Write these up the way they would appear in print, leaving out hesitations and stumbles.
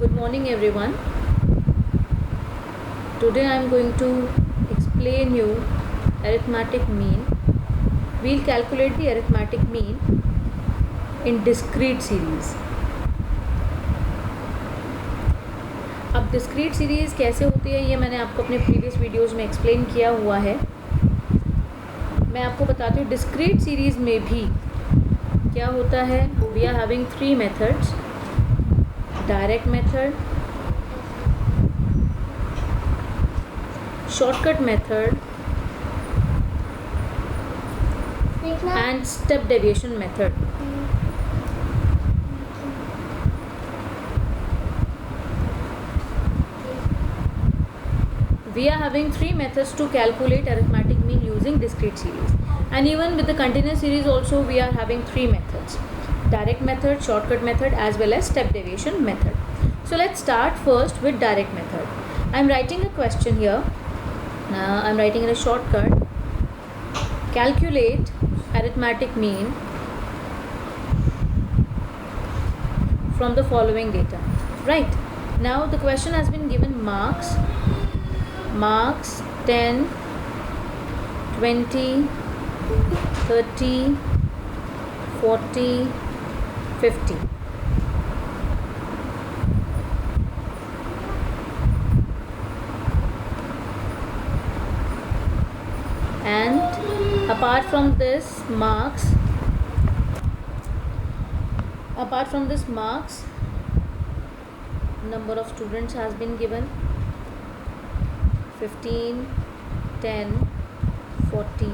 Good morning everyone. Today I am going to explain you arithmetic mean. We'll calculate the arithmetic mean in discrete series. अब discrete series कैसे होती है ये मैंने आपको अपने प्रीवियस वीडियोस में एक्सप्लेन किया हुआ है. मैं आपको बताती हूँ डिस्क्रीट सीरीज़ में भी क्या होता है. We are having 3 methods. Direct method, shortcut method and step deviation method. We are having 3 methods to calculate arithmetic mean using discrete series, and even with the continuous series also we are having 3 methods: direct method, shortcut method as well as step deviation method. So let's start first with direct method. I am writing a question here. I am writing in a shortcut. Calculate arithmetic mean from the following data. Right. Now the question has been given marks 10, 20, 30, 40, 50. And apart from this marks, number of students has been given 15, 10, 40,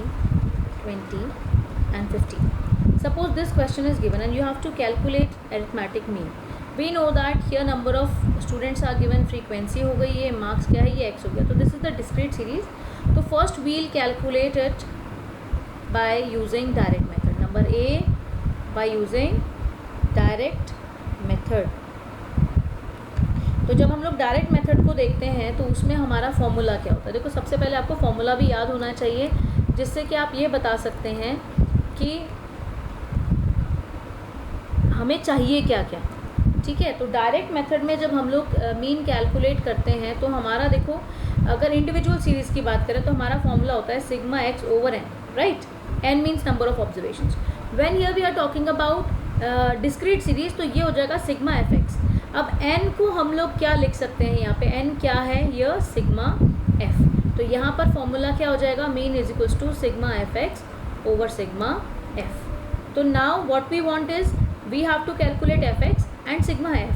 20 and 50. Suppose this question is given and you have to calculate arithmetic mean. We know that here number of students are given, frequency हो गई, ये marks क्या है, ये x हो गया. तो this is the discrete series. तो first we'll calculate it by using direct method. Number A, by using direct method. तो जब हम लोग डायरेक्ट मेथड को देखते हैं तो उसमें हमारा फॉर्मूला क्या होता है. देखो सबसे पहले आपको फॉर्मूला भी याद होना चाहिए जिससे कि आप ये बता सकते हैं कि हमें चाहिए क्या क्या. ठीक है. तो डायरेक्ट मेथड में जब हम लोग मीन कैलकुलेट करते हैं तो हमारा देखो अगर इंडिविजुअल सीरीज़ की बात करें तो हमारा फॉर्मूला होता है sigma x over n. Right. N means number of observations. When here we are talking about discrete series तो ये हो जाएगा सिग्मा एफ एक्स. अब n को हम लोग क्या लिख सकते हैं यहाँ पे. n क्या है, यह सिग्मा f. तो यहाँ पर फॉर्मूला क्या हो जाएगा, mean is equals to sigma f x over sigma f. तो now what we want is we have to calculate f x and sigma f.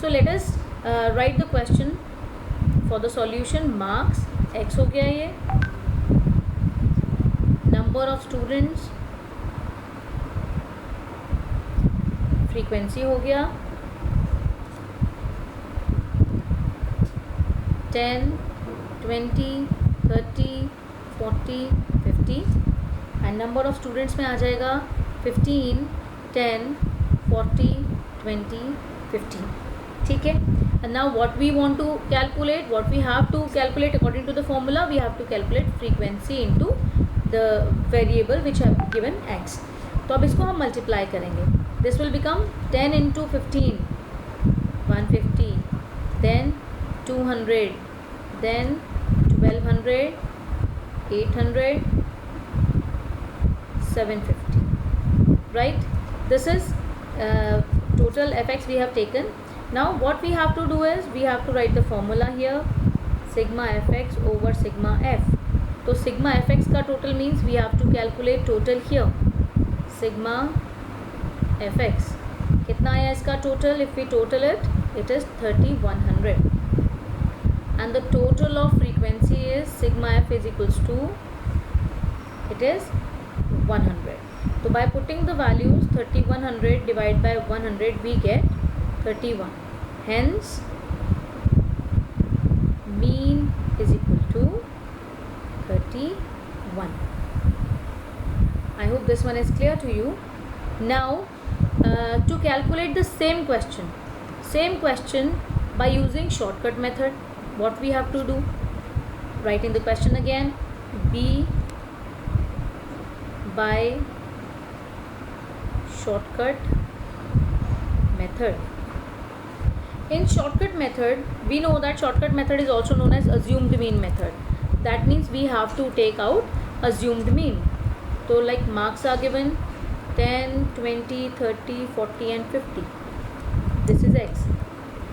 So let us write the question for the solution. Marks x हो गया, ये number of students, frequency हो गया 10, 20, 30, 40, 50 and number of students में आ जाएगा 15, 10, 40, 20, 50. ठीक है. and now what we want to calculate, what we have to calculate according to the formula, we have to calculate frequency into the variable which have given x. तो अब इसको हम multiply करेंगे. this will become 10 into 15, 150, then 200, then 1200, 800, 750. right. This is total fx we have taken. Now what we have to do is we have to write the formula here, sigma fx over sigma f. तो sigma fx का total means we have to calculate total here. sigma fx कितना आया इसका total, if we total it, it is 3100. and the total of frequency is sigma f is equals to, it is 100. So by putting the values 3100 divided by 100 we get 31. Hence mean is equal to 31. I hope this one is clear to you. Now to calculate the same question by using shortcut method, what we have to do, writing the question again, b by shortcut method. In shortcut method, we know that shortcut method is also known as assumed mean method. That means we have to take out assumed mean. So like marks are given 10, 20, 30, 40 and 50. This is x.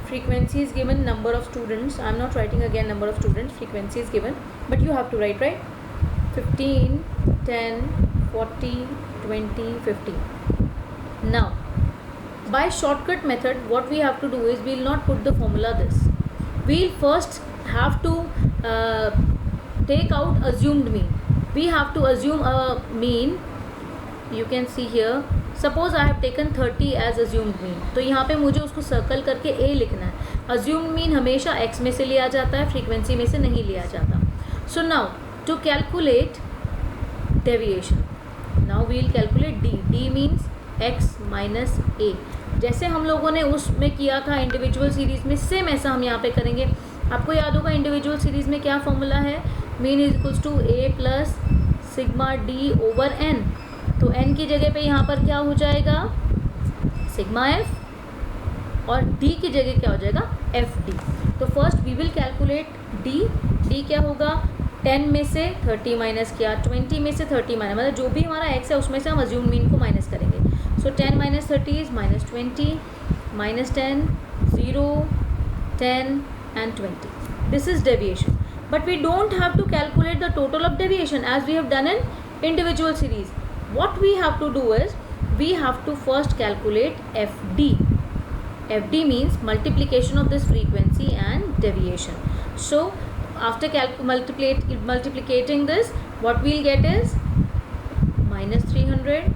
Frequency is given, number of students. I am not writing again number of students. Frequency is given, but you have to write, right? 15, 10, 40, 20, 50. Now, by shortcut method, what we have to do is we will not put the formula this. We will first have to take out assumed mean. We have to assume a mean. You can see here. Suppose I have taken 30 as assumed mean. तो यहाँ पे मुझे उसको circle करके A लिखना है. Assumed mean हमेशा x में से लिया जाता है, frequency में से नहीं लिया जाता. So now to calculate deviation, now we will calculate d. d means x minus a. जैसे हम लोगों ने उसमें किया था इंडिविजुअल सीरीज़ में, सेम ऐसा हम यहाँ पे करेंगे. आपको याद होगा इंडिविजुअल सीरीज़ में क्या फॉर्मूला है, mean is equals to a plus sigma d over n. तो n की जगह पे यहाँ पर क्या हो जाएगा, सिग्मा f, और d की जगह क्या हो जाएगा, एफ डी. तो first we will calculate d. d क्या होगा, 10 में से 30 माइनस किया, 20 में से 30 माइनस, मतलब जो भी हमारा x है उसमें से हम अज्यूम मीन को माइनस करेंगे. So 10 minus 30 is minus 20, minus 10, 0, 10 and 20. This is deviation. But we don't have to calculate the total of deviation as we have done in individual series. What we have to do is we have to first calculate FD. FD means multiplication of this frequency and deviation. So after multiplicating this, what we will get is minus 300.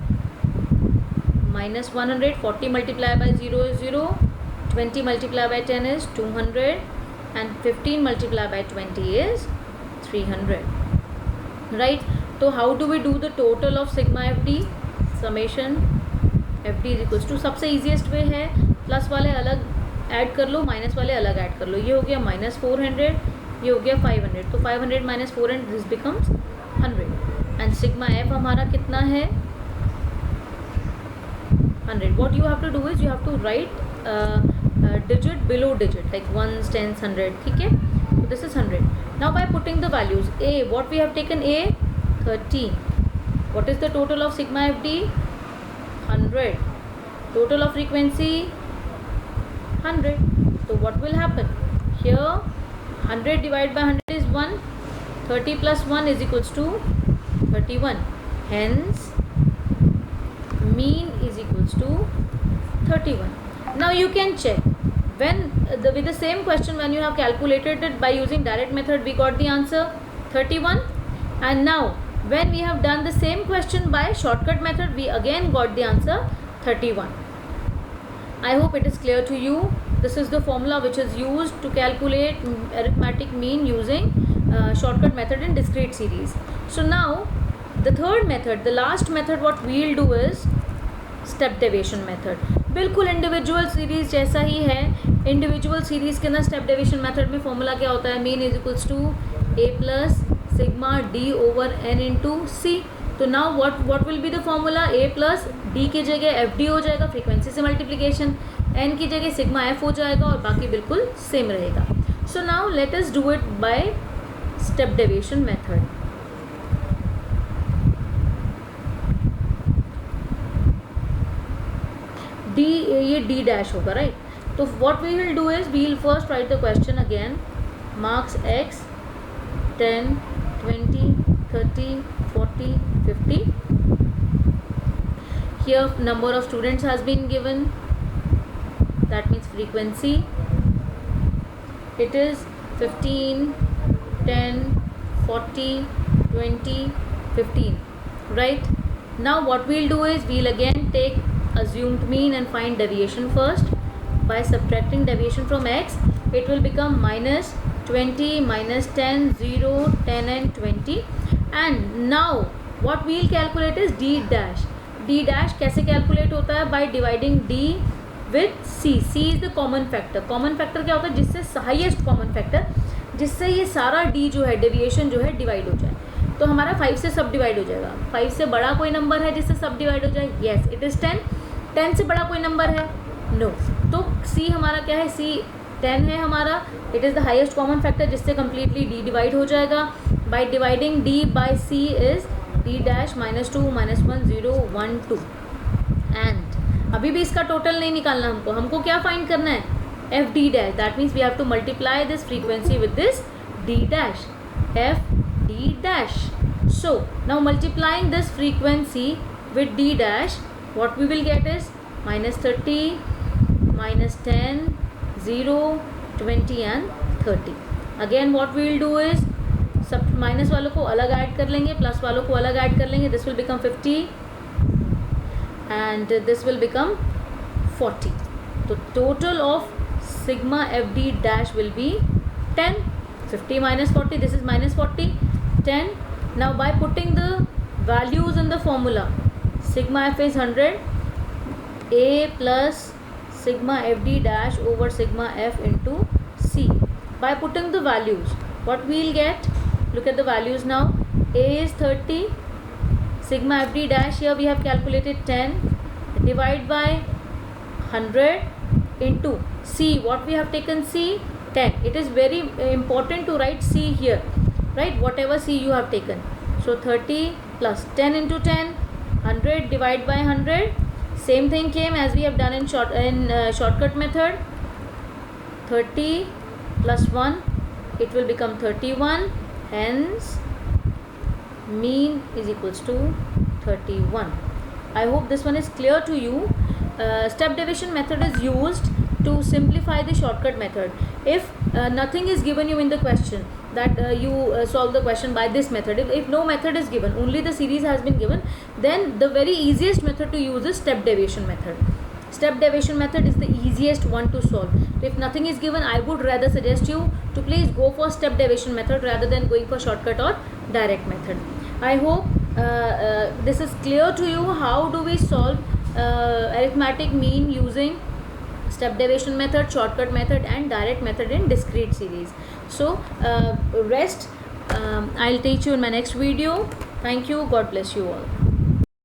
minus 100, 40 multiplied by 0 is 0, 20 multiplied by 10 is 200 and 15 multiplied by 20 is 300, right? So how do we do the total of sigma FD? Summation FD is equals to, सबसे easiest way है plus वाले अलग add कर लो, minus वाले अलग add कर लो. ये हो गया माइनस 400, ये हो गया 500. तो 500 minus 400 this becomes 100 and sigma F हमारा कितना है, 100. What you have to do is you have to write digit below digit like ones, tens, 100. ठीक है, so this is 100. Now by putting the values, a, what we have taken, a 30. What is the total of sigma FD? 100. Total of frequency 100. So what will happen here, 100 divided by 100 is 1, 30 plus 1 is equals to 31. Hence mean is equals to 31. Now you can check when with the same question, when you have calculated it by using direct method, we got the answer 31, and now when we have done the same question by shortcut method, we again got the answer 31. I hope it is clear to you. This is the formula which is used to calculate arithmetic mean using shortcut method in discrete series. So now the third method, the last method, what we will do is step deviation method. बिल्कुल individual series जैसा ही है. Individual series के अंदर step deviation method में formula क्या होता है, mean is equals to a plus sigma d over n into C. तो now what will be the formula, a plus d की जगह एफ डी हो जाएगा, फ्रीक्वेंसी से मल्टीप्लिकेशन, n की जगह सिग्मा f हो जाएगा और बाकी बिल्कुल सेम रहेगा. So now let us do it by step deviation method. d, ये d डैश होगा, राइट? तो what we will do is we will first write the question again. Marks x 10, 20, 30, 40, 50. Here number of students has been given, that means frequency, it is 15, 10, 40, 20, 15, right? Now what we'll do is we'll again take assumed mean and find deviation first. By subtracting deviation from x, it will become minus 20, minus 10, 0, 10 and 20. And now what we will calculate is d dash. d dash कैसे calculate होता है, by dividing d with c. c is the common factor. common factor क्या होता है, जिससे highest common factor, जिससे ये सारा d जो है deviation जो है डिवाइड हो जाए. तो हमारा 5 से सब डिवाइड हो जाएगा. 5 से बड़ा कोई नंबर है जिससे सब डिवाइड हो जाए, येस इट इज़ 10. 10 से बड़ा कोई नंबर है, नो. तो सी हमारा क्या है, सी 10 है हमारा, it is the highest common factor जिससे कम्प्लीटली डी डिवाइड हो जाएगा. By dividing d by c is d dash -2 -1 0 1 2. एंड अभी भी इसका टोटल नहीं निकालना हमको क्या फाइंड करना है, f d dash. That means we have to multiply this frequency with this d dash, f d dash. So now multiplying this frequency with d dash, what we will get is -30, -10, 0, 20 and 30. Again what we will do is सब minus वालों को अलग add कर लेंगे, plus वालों को अलग add कर लेंगे. This will become 50 and this will become 40. तो total of sigma f d dash will be 10. 50 minus 40, this is -40, 10. Now by putting the values in the formula, sigma f is 100, a plus sigma f d dash over sigma f into c. By putting the values, what we will get, look at the values now. A is 30, sigma f d dash here we have calculated 10, divide by 100 into c, what we have taken c, 10. It is very important to write c here, right, whatever c you have taken. So 30 plus 10 into 10, 100 divide by 100. Same thing came as we have done in shortcut method. 30 plus 1, it will become 31. Hence mean is equals to 31. I hope this one is clear to you. Step deviation method is used to simplify the shortcut method. If nothing is given you in the question, that you solve the question by this method. If no method is given, only the series has been given, then the very easiest method to use is step deviation method. Step deviation method is the easiest one to solve. If nothing is given, I would rather suggest you to please go for step deviation method rather than going for shortcut or direct method. I hope this is clear to you. How do we solve arithmetic mean using step deviation method, shortcut method and direct method in discrete series. So rest I'll teach you in my next video. Thank you. God bless you all.